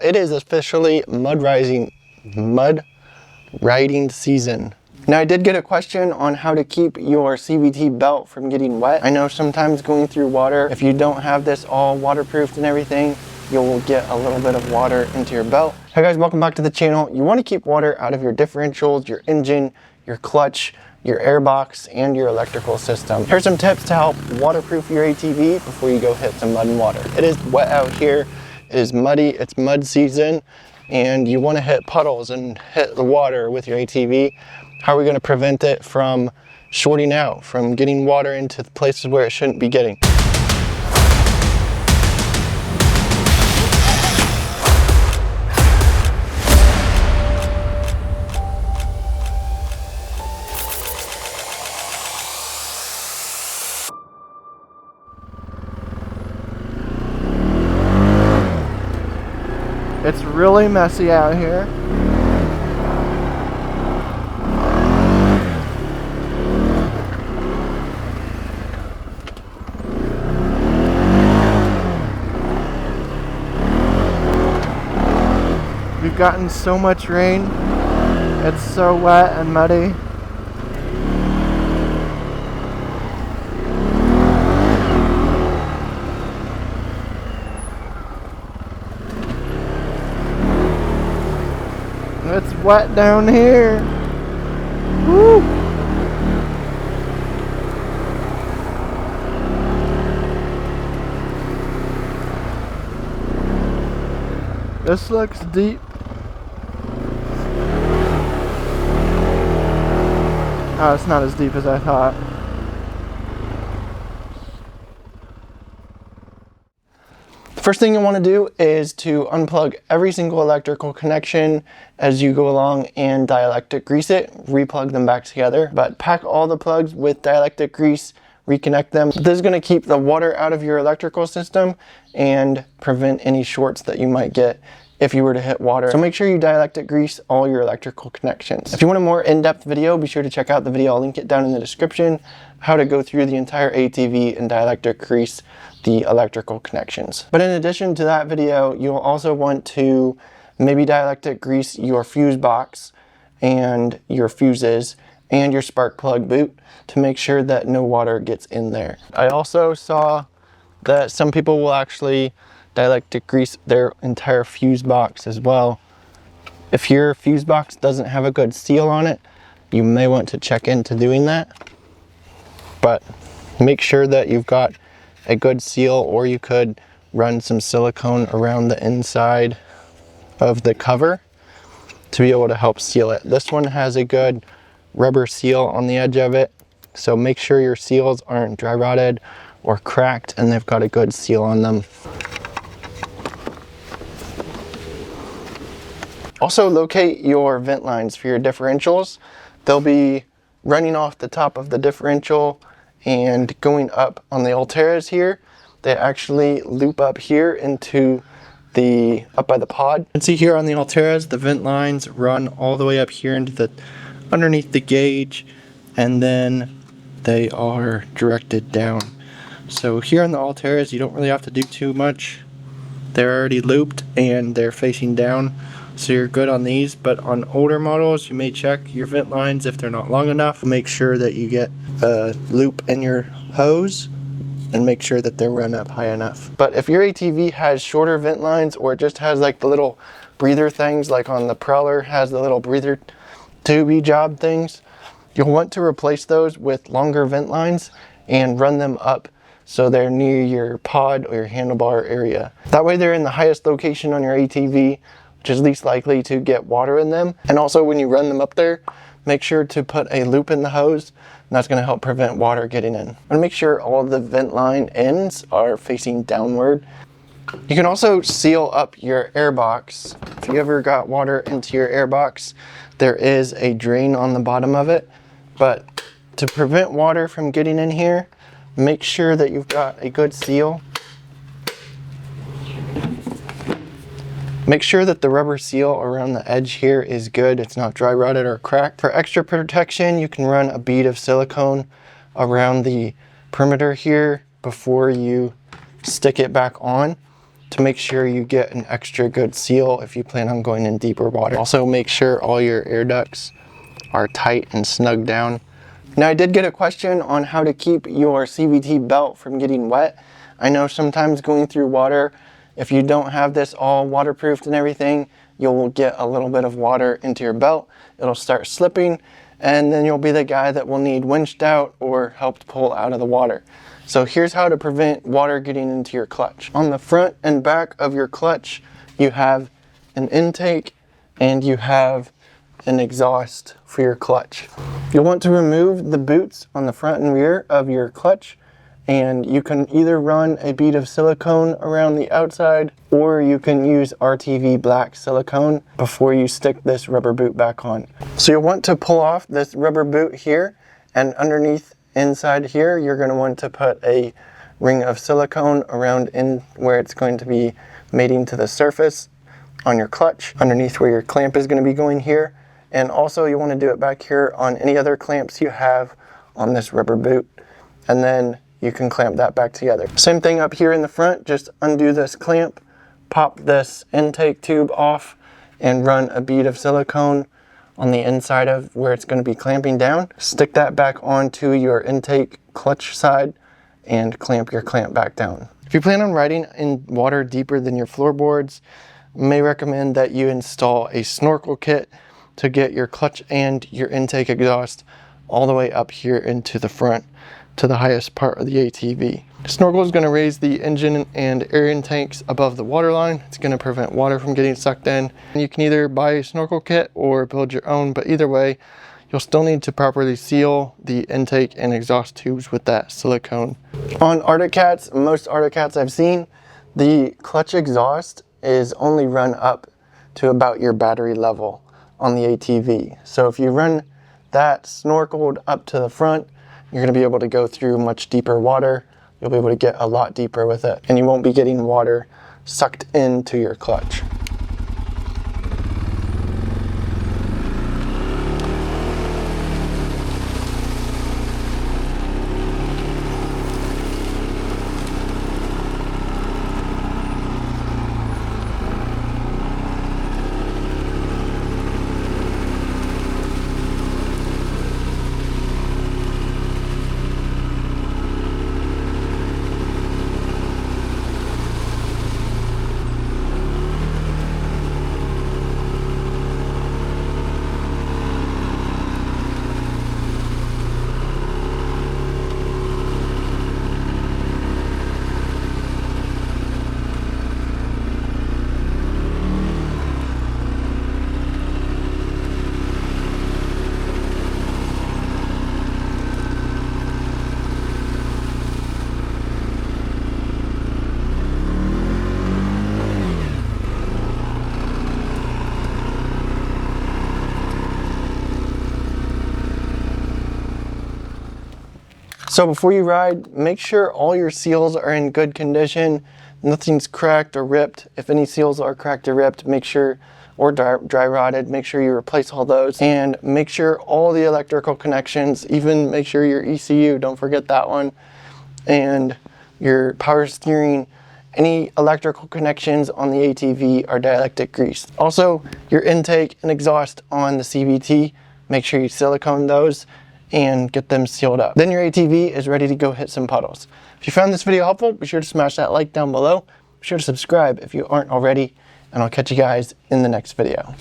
It is officially mud riding season. Now, I did get a question on how to keep your CVT belt from getting wet. I know sometimes going through water, if you don't have this all waterproofed and everything, you'll get a little bit of water into your belt. Hey guys, welcome back to the channel. You want to keep water out of your differentials, your engine, your clutch, your airbox, and your electrical system. Here's some tips to help waterproof your ATV before you go hit some mud and water. It is wet out here. It is muddy. It's mud season, and you want to hit puddles and hit the water with your ATV. How are we going to prevent it from shorting out, from getting water into the places where it shouldn't be getting? It's really messy out here. We've gotten so much rain. It's so wet and muddy. It's wet down here. Woo! This looks deep. Oh, it's not as deep as I thought. First thing you want to do is to unplug every single electrical connection as you go along and dielectric grease it, replug them back together. But pack all the plugs with dielectric grease, reconnect them. This is going to keep the water out of your electrical system and prevent any shorts that you might get if you were to hit water. So make sure you dielectric grease all your electrical connections. If you want a more in-depth video, be sure to check out the video. I'll link it down in the description, how to go through the entire ATV and dielectric grease the electrical connections. But in addition to that video, you'll also want to maybe dielectric grease your fuse box and your fuses and your spark plug boot to make sure that no water gets in there. I also saw that some people will actually dielectric grease their entire fuse box as well. If your fuse box doesn't have a good seal on it, you may want to check into doing that. But make sure that you've got a good seal, or you could run some silicone around the inside of the cover to be able to help seal it. This one has a good rubber seal on the edge of it, so make sure your seals aren't dry rotted or cracked and they've got a good seal on them. Also, locate your vent lines for your differentials. They'll be running off the top of the differential and going up on the Alteras here. They actually loop up here into up by the pod. You can see here on the Alteras, the vent lines run all the way up here into underneath the gauge, and then they are directed down. So here on the Alteras, you don't really have to do too much. They're already looped and they're facing down, so you're good on these. But on older models, you may check your vent lines if they're not long enough. Make sure that you get a loop in your hose and make sure that they're run up high enough. But if your ATV has shorter vent lines, or it just has like the little breather things, like on the Prowler has the little breather tubey job things, you'll want to replace those with longer vent lines and run them up so they're near your pod or your handlebar area. That way they're in the highest location on your ATV, which is least likely to get water in them. And also when you run them up there, make sure to put a loop in the hose, and that's going to help prevent water getting in. And make sure all of the vent line ends are facing downward. You can also seal up your airbox. If you ever got water into your airbox, there is a drain on the bottom of it. But to prevent water from getting in here, make sure that you've got a good seal. Make sure that the rubber seal around the edge here is good. It's not dry rotted or cracked. For extra protection, you can run a bead of silicone around the perimeter here before you stick it back on to make sure you get an extra good seal if you plan on going in deeper water. Also make sure all your air ducts are tight and snug down. Now I did get a question on how to keep your CVT belt from getting wet. I know sometimes going through water, if you don't have this all waterproofed and everything, you'll get a little bit of water into your belt. It'll start slipping, and then you'll be the guy that will need winched out or helped pull out of the water. So here's how to prevent water getting into your clutch. On the front and back of your clutch, you have an intake and you have an exhaust for your clutch. You'll want to remove the boots on the front and rear of your clutch, and you can either run a bead of silicone around the outside, or you can use RTV black silicone before you stick this rubber boot back on. So you'll want to pull off this rubber boot here, and underneath inside here you're going to want to put a ring of silicone around in where it's going to be mating to the surface on your clutch, underneath where your clamp is going to be going here. And also you want to do it back here on any other clamps you have on this rubber boot, and then you can clamp that back together. Same thing up here in the front, just undo this clamp, pop this intake tube off, and run a bead of silicone on the inside of where it's going to be clamping down. Stick that back onto your intake clutch side and clamp your clamp back down. If you plan on riding in water deeper than your floorboards, I may recommend that you install a snorkel kit to get your clutch and your intake exhaust all the way up here into the front to the highest part of the ATV. Snorkel is going to raise the engine and air intakes above the water line. It's going to prevent water from getting sucked in. And you can either buy a snorkel kit or build your own, but either way, you'll still need to properly seal the intake and exhaust tubes with that silicone. On Arctic Cats, most Arctic Cats I've seen, the clutch exhaust is only run up to about your battery level on the ATV. So if you run that snorkeled up to the front, you're going to be able to go through much deeper water. You'll be able to get a lot deeper with it, and you won't be getting water sucked into your clutch. So before you ride, make sure all your seals are in good condition. Nothing's cracked or ripped. If any seals are cracked or ripped, make sure, or dry rotted, make sure you replace all those. And make sure all the electrical connections, even make sure your ECU, don't forget that one, and your power steering, any electrical connections on the ATV are dielectric greased. Also, your intake and exhaust on the CVT, make sure you silicone those and get them sealed up. Then your ATV is ready to go hit some puddles. If you found this video helpful, be sure to smash that like down below. Be sure to subscribe if you aren't already, and I'll catch you guys in the next video.